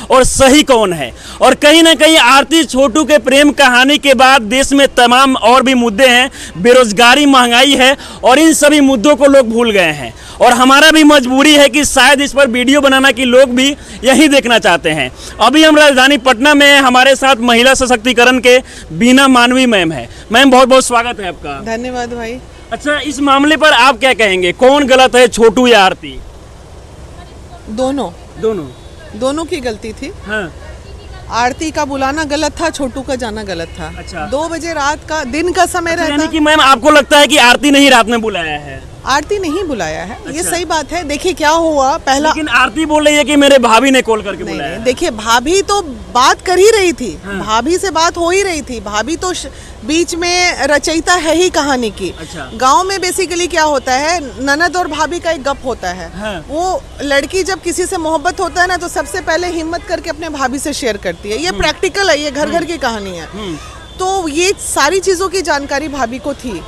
और सही कौन है। और कहीं ना कहीं आरती छोटू के प्रेम कहानी के बाद देश में तमाम और भी मुद्दे हैं, बेरोजगारी, महंगाई है, और इन सभी मुद्दों को लोग भूल गए हैं। और हमारा भी मजबूरी है कि शायद इस पर वीडियो बनाना कि लोग भी यही देखना चाहते हैं। अभी हम राजधानी पटना में हैं, हमारे साथ महिला सशक्तिकरण के बीना मानवी मैम है। मैम बहुत बहुत स्वागत है आपका। धन्यवाद भाई। अच्छा, इस मामले पर आप क्या कहेंगे, कौन गलत है, छोटू या आरती? दोनों की गलती थी। हाँ। आरती का बुलाना गलत था, छोटू का जाना गलत था। अच्छा। 2 बजे रात का दिन का समय रहता। यानी कि मैम आपको लगता है कि आरती ने ही रात में बुलाया है? आरती नहीं बुलाया है। अच्छा। ये सही बात है। देखिए क्या हुआ पहला, लेकिन आरती बोल रही है कि मेरे भाभी ने कॉल करके बुलाया है। देखिए भाभी तो बात कर ही रही थी। हाँ। भाभी से बात हो ही रही थी। भाभी तो बीच में रचयिता है ही कहानी की। अच्छा। गांव में बेसिकली क्या होता है, ननद और भाभी का एक गप होता है। हाँ। वो लड़की जब किसी से मोहब्बत होता है ना, तो सबसे पहले हिम्मत करके अपने भाभी से शेयर करती है। ये प्रैक्टिकल है, ये घर घर की कहानी है। तो ये सारी चीजों की जानकारी भाभी को थी।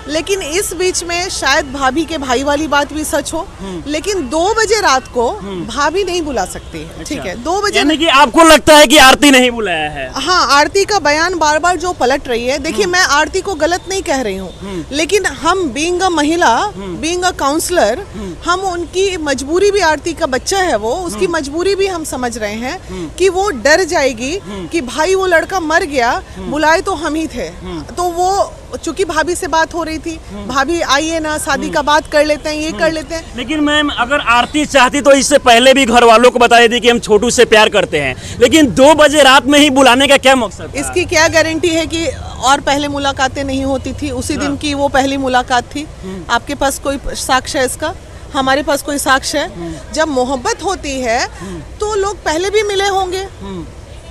लेकिन इस बीच में शायद भाभी के भाई वाली बात भी सच हो, लेकिन 2 बजे रात को भाभी नहीं बुला सकती है। ठीक है, 2 बजे। यानी कि आपको लगता है कि आरती नहीं बुलाया है? हाँ, आरती का बयान बार बार जो पलट रही है। देखिए मैं आरती को गलत नहीं कह रही हूँ, लेकिन हम बीइंग अ महिला, बीइंग अ काउंसलर, हम उनकी मजबूरी भी, आरती का बच्चा है वो, उसकी मजबूरी भी हम समझ रहे हैं कि वो डर जाएगी कि भाई वो लड़का मर गया, बुलाए तो हम ही थे। तो वो चूंकि भाभी से बात हो रही थी, भाभी आइए ना, शादी का बात कर लेते हैं, ये कर लेते हैं। लेकिन मैम अगर आरती चाहती तो इससे पहले भी घर वालों को बता देती कि हम छोटू से प्यार करते हैं, लेकिन 2 बजे रात में ही बुलाने का क्या मकसद था? इसकी क्या गारंटी है कि और पहले मुलाकातें नहीं होती थी? उसी दिन की वो पहली मुलाकात थी। आपके पास कोई साक्ष्य है इसका? हमारे पास कोई साक्ष्य है? जब मोहब्बत होती है तो लोग पहले भी मिले होंगे,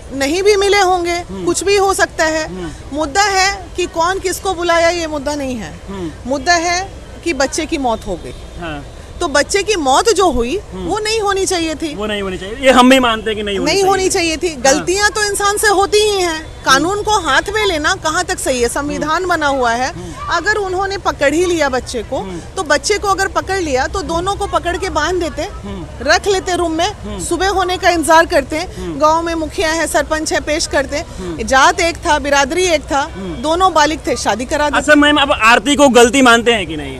नहीं भी मिले होंगे, कुछ भी हो सकता है। मुद्दा है कि कौन किसको बुलाया, ये मुद्दा नहीं है। मुद्दा है कि बच्चे की मौत हो गई। हाँ। तो बच्चे की मौत जो हुई वो नहीं होनी चाहिए थी। वो नहीं होनी चाहिए, ये हम भी मानते हैं कि नहीं होनी चाहिए थी। गलतियां तो इंसान से होती ही हैं। कानून को हाथ में लेना कहाँ तक सही है? संविधान बना हुआ है। अगर उन्होंने पकड़ ही लिया बच्चे को, तो बच्चे को अगर पकड़ लिया तो दोनों को पकड़ के बांध देते, रख लेते रूम में, सुबह होने का इंतजार करते। गांव में मुखिया है, सरपंच है, पेश करते। जात एक था, बिरादरी एक था, दोनों बालिग थे, शादी करा देते। अच्छा मैम, अब आरती को गलती मानते हैं कि नहीं?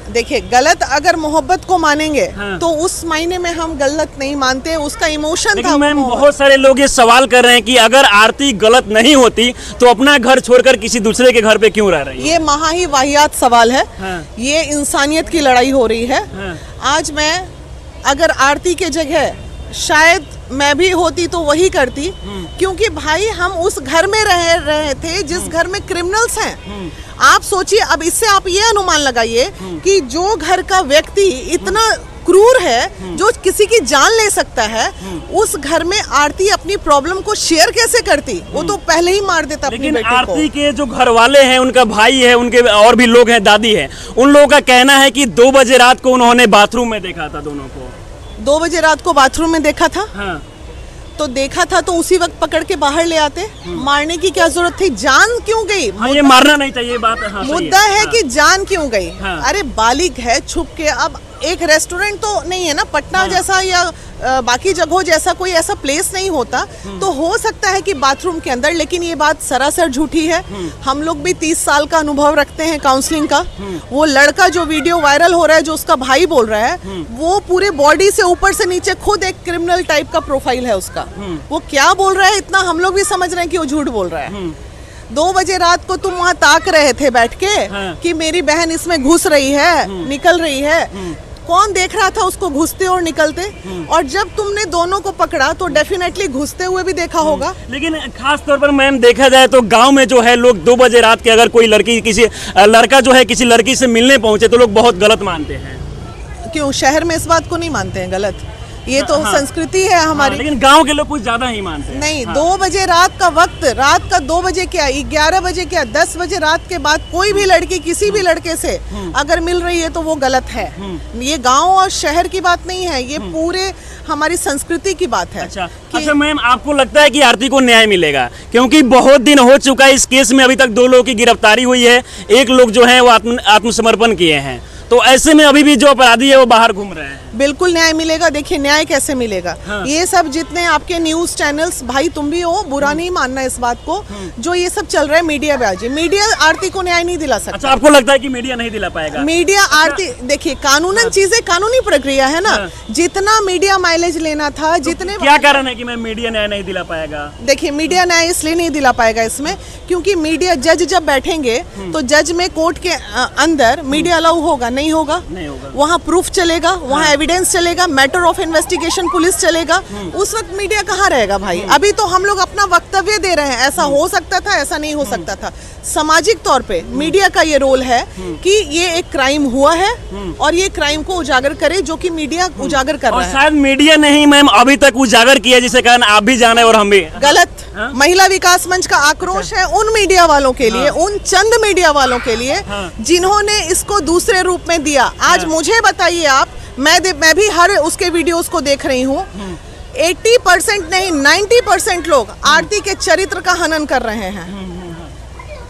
देखिए, गलत अगर मोहब्बत को मानेंगे, हाँ। तो उस मायने में हम गलत नहीं मानते, उसका इमोशन था। मैम बहुत सारे लोग ये सवाल कर रहे हैं कि अगर आरती गलत नहीं होती तो अपना घर छोड़कर किसी दूसरे के घर पे क्यों रह रही है? ये महा ही वाहियात सवाल है। हाँ। ये इंसानियत की लड़ाई हो रही है। हाँ। आज मैं अगर आरती के जगह शायद मैं भी होती तो वही करती, क्योंकि भाई हम उस घर में रह रहे थे जिस घर में क्रिमिनल्स हैं। आप सोचिए, अब इससे आप ये अनुमान लगाइए कि जो घर का व्यक्ति इतना क्रूर है, जो किसी की जान ले सकता है, उस घर में आरती अपनी प्रॉब्लम को शेयर कैसे करती? वो तो पहले ही मार देता अपनी बेटी को। आरती के जो घर वाले हैं, उनका भाई है, उनके और भी लोग हैं, दादी है, उन लोगों का कहना है कि 2 बजे रात को उन्होंने बाथरूम में देखा था दोनों को। 2 बजे रात को बाथरूम में देखा था? हाँ। तो देखा था तो उसी वक्त पकड़ के बाहर ले आते। मारने की क्या जरूरत थी? जान क्यों गई? हाँ, ये मारना नहीं चाहिए बात। हाँ, मुद्दा है कि जान क्यों गई? हाँ। अरे बालिग है, छुप के। अब एक रेस्टोरेंट तो नहीं है ना पटना हाँ। जैसा या बाकी जगहों जैसा कोई ऐसा प्लेस नहीं होता, तो हो सकता है कि बाथरूम के अंदर, लेकिन ये बात सरासर झूठी है। हम लोग भी 30 साल का अनुभव रखते हैं काउंसलिंग का। वो लड़का जो वीडियो वायरल हो रहा है, जो उसका भाई बोल रहा है, वो पूरे बॉडी से ऊपर से नीचे खुद एक क्रिमिनल टाइप का प्रोफाइल है उसका। वो क्या बोल रहा है, इतना हम लोग भी समझ रहे हैं कि वो झूठ बोल रहा है। 2 बजे रात को तुम वहाँ ताक रहे थे बैठ के, हाँ। कि मेरी बहन इसमें घुस रही है, निकल रही है। कौन देख रहा था उसको घुसते और निकलते? और जब तुमने दोनों को पकड़ा तो डेफिनेटली घुसते हुए भी देखा होगा। लेकिन खास तौर पर मैम देखा जाए तो गांव में जो है लोग 2 बजे रात के अगर कोई लड़की, किसी लड़का जो है किसी लड़की से मिलने पहुंचे तो लोग बहुत गलत मानते हैं। क्यों शहर में इस बात को नहीं मानते हैं गलत? ये तो हाँ। संस्कृति है हमारी। लेकिन गांव के लोग कुछ ज्यादा ही मानते हैं। नहीं, 2 बजे रात का वक्त, रात का 2 बजे क्या, 11 बजे क्या, 10 बजे रात के बाद कोई भी लड़की किसी भी लड़के से अगर मिल रही है तो वो गलत है। ये गांव और शहर की बात नहीं है, ये पूरे हमारी संस्कृति की बात है। अच्छा मैम, आपको लगता है कि आरती को न्याय मिलेगा? क्योंकि बहुत दिन हो चुका है इस केस में, अभी तक 2 लोगों की गिरफ्तारी हुई है, एक लोग जो है वो आत्मसमर्पण किए हैं, तो ऐसे में अभी भी जो अपराधी है वो बाहर घूम रहे हैं। बिल्कुल न्याय मिलेगा। देखिए न्याय कैसे मिलेगा, हाँ। ये सब जितने आपके न्यूज चैनल्स, भाई तुम भी हो, बुरा नहीं मानना इस बात को, जो ये सब चल रहा है मीडिया बाजी, मीडिया आरती को न्याय नहीं दिला सकता। अच्छा, आपको लगता है कि मीडिया नहीं दिला पाएगा? मीडिया आरती, देखिए कानूनन चीजें कानूनी प्रक्रिया है ना, जितना मीडिया माइलेज लेना था, जितने क्या कारण है कि मैं मीडिया न्याय नहीं दिला पाएगा? देखिए मीडिया न्याय इसलिए नहीं दिला पाएगा इसमें, क्योंकि मीडिया जज जब बैठेंगे तो जज में कोर्ट के अंदर मीडिया अलाउ होगा? नहीं होगा। वहाँ प्रूफ चलेगा, वहाँ एविडेंस चलेगा, मैटर ऑफ इन्वेस्टिगेशन पुलिस चलेगा, उस वक्त मीडिया कहाँ रहेगा भाई? अभी तो हम लोग अपना वक्तव्य दे रहे हैं, ऐसा हो सकता था, ऐसा नहीं हो सकता था। सामाजिक तौर पे मीडिया का ये रोल है कि ये एक क्राइम हुआ है और ये क्राइम को उजागर करे, जो कि मीडिया उजागर कर रहा है। शायद मीडिया नहीं मैम अभी तक उजागर किया, जिसे कारण आप भी जाने और हम भी। गलत। महिला विकास मंच का आक्रोश है उन मीडिया वालों के लिए, उन चंद मीडिया वालों के लिए जिन्होंने इसको दूसरे रूप में दिया। आज मुझे बताइए आप, मैं भी हर उसके वीडियोस को देख रही हूँ, 80% नहीं 90% लोग आरती के चरित्र का हनन कर रहे हैं।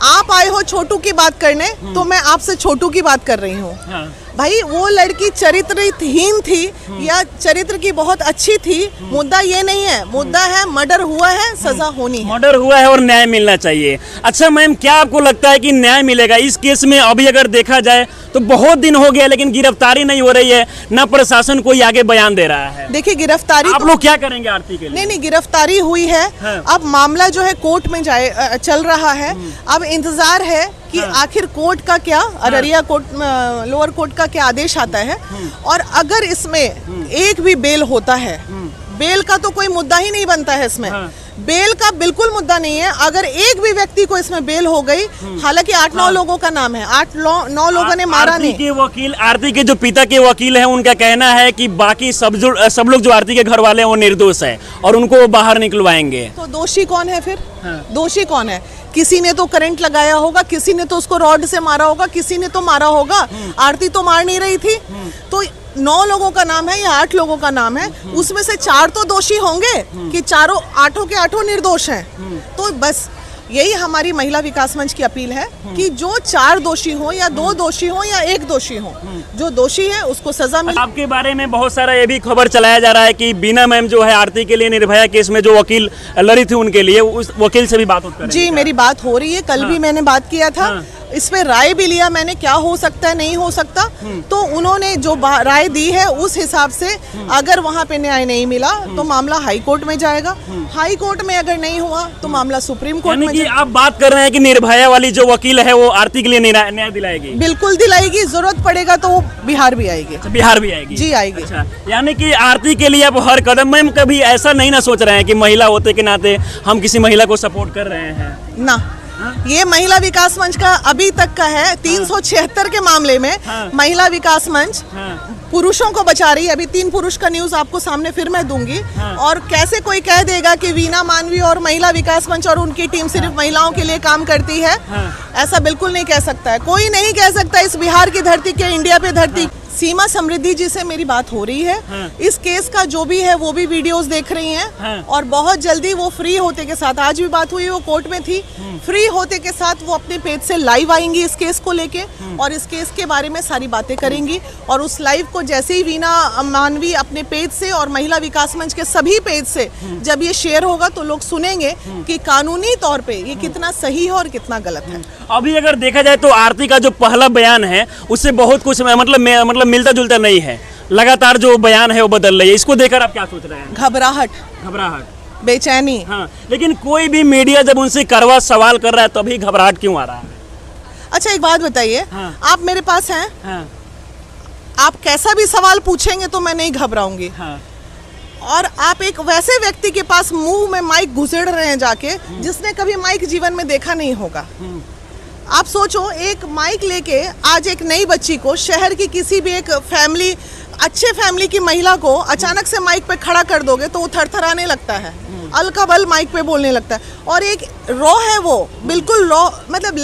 आप आए हो छोटू की बात करने, तो मैं आपसे छोटू की बात कर रही हूँ। भाई वो लड़की चरित्रहीन थी या चरित्र की बहुत अच्छी थी, मुद्दा ये नहीं है। मुद्दा है मर्डर हुआ है, सजा होनी है। मर्डर हुआ है और न्याय मिलना चाहिए। अच्छा मैम, क्या आपको लगता है कि न्याय मिलेगा इस केस में? अभी अगर देखा जाए तो बहुत दिन हो गया लेकिन गिरफ्तारी नहीं हो रही है, ना प्रशासन कोई आगे बयान दे रहा है। देखिए गिरफ्तारी आप लोग क्या करेंगे आरती के लिए? नहीं, गिरफ्तारी हुई है। अब मामला जो है कोर्ट में चल रहा है। अब इंतजार है कि आखिर कोर्ट का क्या, अररिया कोर्ट, लोअर कोर्ट का क्या आदेश आता है। और अगर इसमें एक भी बेल होता है, बेल का तो कोई मुद्दा ही नहीं बनता है इसमें, बेल का बिल्कुल मुद्दा नहीं है। अगर एक भी व्यक्ति को इसमें बेल हो गई, हालांकि 8-9 लोगों का नाम है, 8-9 लोगों ने मारा नहीं। के वकील, आरती के जो पिता के वकील हैं, उनका कहना है कि बाकी सब लोग जो आरती के घर वाले हैं वो निर्दोष है और उनको वो बाहर निकलवाएंगे। तो दोषी कौन है फिर? दोषी कौन है? किसी ने तो करंट लगाया होगा, किसी ने तो उसको रॉड से मारा होगा, किसी ने तो मारा होगा। आरती तो मार नहीं रही थी। तो 9 लोगों का नाम है या 8 लोगों का नाम है, उसमें से 4 तो दोषी होंगे कि 8 के 8 निर्दोष हैं। तो बस यही हमारी महिला विकास मंच की अपील है कि जो 4 दोषी हो या 2 दोषी हो या 1 दोषी हो, जो दोषी है उसको सजा मिले। आपके बारे में बहुत सारा ये भी खबर चलाया जा रहा है कि बीना मैम जो है आरती के लिए निर्भया केस में जो वकील लड़ी थी उनके लिए, उस वकील से भी बात करेंगे? जी, मेरी बात हो रही है। कल भी मैंने बात किया था, इस पे राय भी लिया मैंने, क्या हो सकता है नहीं हो सकता। तो उन्होंने जो राय दी है उस हिसाब से अगर वहाँ पे न्याय नहीं मिला तो मामला हाई कोर्ट में जाएगा। हाई कोर्ट में अगर नहीं हुआ तो मामला सुप्रीम कोर्ट में जाएगा। आप बात कर रहे हैं कि निर्भया वाली जो वकील है वो आरती के लिए न्याय दिलाएगी? बिल्कुल दिलाएगी, जरूरत पड़ेगा तो वो बिहार भी आएगी। बिहार भी आएगी? जी आएगी। अच्छा, यानी कि आरती के लिए आप हर कदम, मैम कभी ऐसा नहीं ना सोच रहे हैं कि महिला होते के नाते हम किसी महिला को सपोर्ट कर रहे हैं? ना, ये महिला विकास मंच का अभी तक का है। 376 के मामले में महिला विकास मंच पुरुषों को बचा रही है। अभी 3 पुरुष का न्यूज आपको सामने फिर मैं दूंगी। और कैसे कोई कह देगा कि वीना मानवी और महिला विकास मंच और उनकी टीम सिर्फ महिलाओं के लिए काम करती है, ऐसा बिल्कुल नहीं कह सकता है। कोई नहीं कह सकता इस बिहार की धरती के, इंडिया पे धरती। सीमा समृद्धि जी से मेरी बात हो रही है। इस केस का जो भी है वो भी वीडियोस देख रही हैं और बहुत जल्दी वो फ्री होते के साथ, आज भी बात हुई, वो कोर्ट में थी, फ्री होते के साथ वो अपने पेज से लाइव आएंगी इस केस को लेके और इस केस के बारे में सारी बातें करेंगी। और उस लाइव को जैसे ही वीना मानवी अपने पेज से और महिला विकास मंच के सभी पेज से जब ये शेयर होगा तो लोग सुनेंगे कि कानूनी तौर पे ये कितना सही है और कितना गलत है। अभी अगर देखा जाए तो आरती का जो पहला बयान है उससे बहुत कुछ मतलब मिलता जुलता नहीं है। लगातार जो बयान है वो बदल रही है। इसको देखकर आप क्या सोच रहे हैं? घबराहट, बेचैनी। हाँ, लेकिन कोई भी मीडिया जब उनसे कड़वा सवाल कर रहा है तभी घबराहट क्यों आ रहा है? अच्छा एक बात बताइए, आप मेरे पास हैं, आप कैसा भी सवाल पूछेंगे तो मैं नहीं घबराऊंगी। और आप एक वैसे व्यक्ति के पास मुंह में माइक घुसेड़ रहे हैं जाके, जिसने कभी माइक जीवन में देखा नहीं होगा। आप सोचो, एक माइक लेके आज एक नई बच्ची को, शहर की किसी भी एक फैमिली, अच्छे फैमिली की महिला को अचानक से माइक पे खड़ा कर दोगे तो वो थरथराने लगता है, अलका-बल माइक पे बोलने लगता है। और एक रॉ है, वो बिल्कुल रॉ, मतलब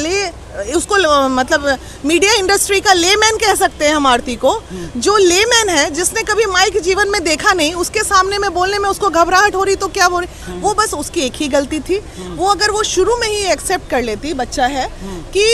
उसको मतलब मीडिया इंडस्ट्री का लेमैन कह सकते हैं हम आरती को। जो लेमैन है, जिसने कभी माइक जीवन में देखा नहीं, उसके सामने में बोलने में उसको घबराहट हो रही तो क्या हो रही? वो बस उसकी एक ही गलती थी। वो अगर वो शुरू में ही एक्सेप्ट कर लेती, बच्चा है, कि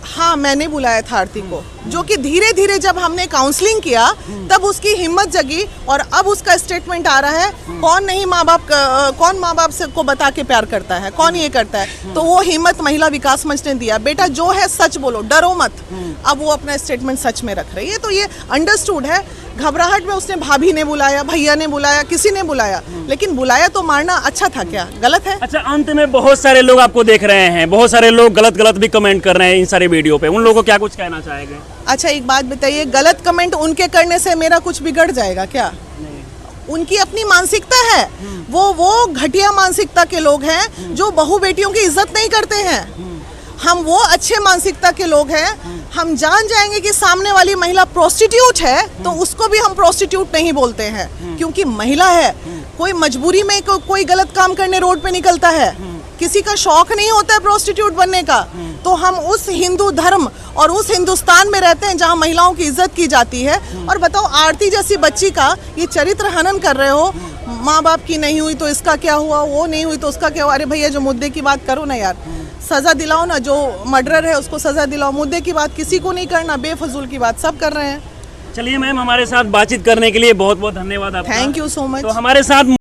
हाँ, मैंने बुलाया था आरती को, जो कि धीरे धीरे जब हमने काउंसलिंग किया तब उसकी हिम्मत जगी और अब उसका स्टेटमेंट आ रहा है। कौन माँ बाप से को बता के प्यार करता है, कौन ये करता है? तो वो हिम्मत महिला विकास मंच ने दिया, बेटा जो है सच बोलो, डरो मत। अब वो अपना स्टेटमेंट सच में रख रही है, तो ये अंडरस्टूड है। घबराहट में उसने भाभी ने बुलाया, भैया ने बुलाया, किसी ने बुलाया, लेकिन बुलाया तो मारना अच्छा था क्या? गलत है? अच्छा, अंत में बहुत सारे लोग आपको देख रहे हैं, बहुत सारे लोग गलत गलत भी कमेंट कर रहे हैं इन सारे वीडियो पे, उन लोगों को क्या कुछ कहना चाहेंगे? अच्छा, एक बात बताइए, गलत कमेंट उनके करने से मेरा कुछ बिगड़ जाएगा क्या? उनकी अपनी मानसिकता है, वो घटिया मानसिकता के लोग हैं जो बहू बेटियों की इज्जत नहीं करते हैं। हम वो अच्छे मानसिकता के लोग हैं। हम जान जाएंगे कि सामने वाली महिला प्रोस्टिट्यूट है तो उसको भी हम प्रोस्टिट्यूट नहीं बोलते हैं, क्योंकि महिला है। कोई मजबूरी में कोई गलत काम करने रोड पे निकलता है, किसी का शौक नहीं होता है प्रोस्टिट्यूट बनने का। तो हम उस हिंदू धर्म और उस हिंदुस्तान में रहते हैं जहाँ महिलाओं की इज्जत की जाती है। और बताओ, आरती जैसी बच्ची का ये चरित्र हनन कर रहे हो। माँ बाप की नहीं हुई तो इसका क्या हुआ, वो नहीं हुई तो उसका क्या हुआ? अरे भैया, जो मुद्दे की बात करो ना यार, सजा दिलाओ ना, जो मर्डरर है उसको सजा दिलाओ। मुद्दे की बात किसी को नहीं करना, बेफजूल की बात सब कर रहे हैं। चलिए मैम, हमारे साथ बातचीत करने के लिए बहुत बहुत धन्यवाद आपका। Thank you so much. तो हमारे साथ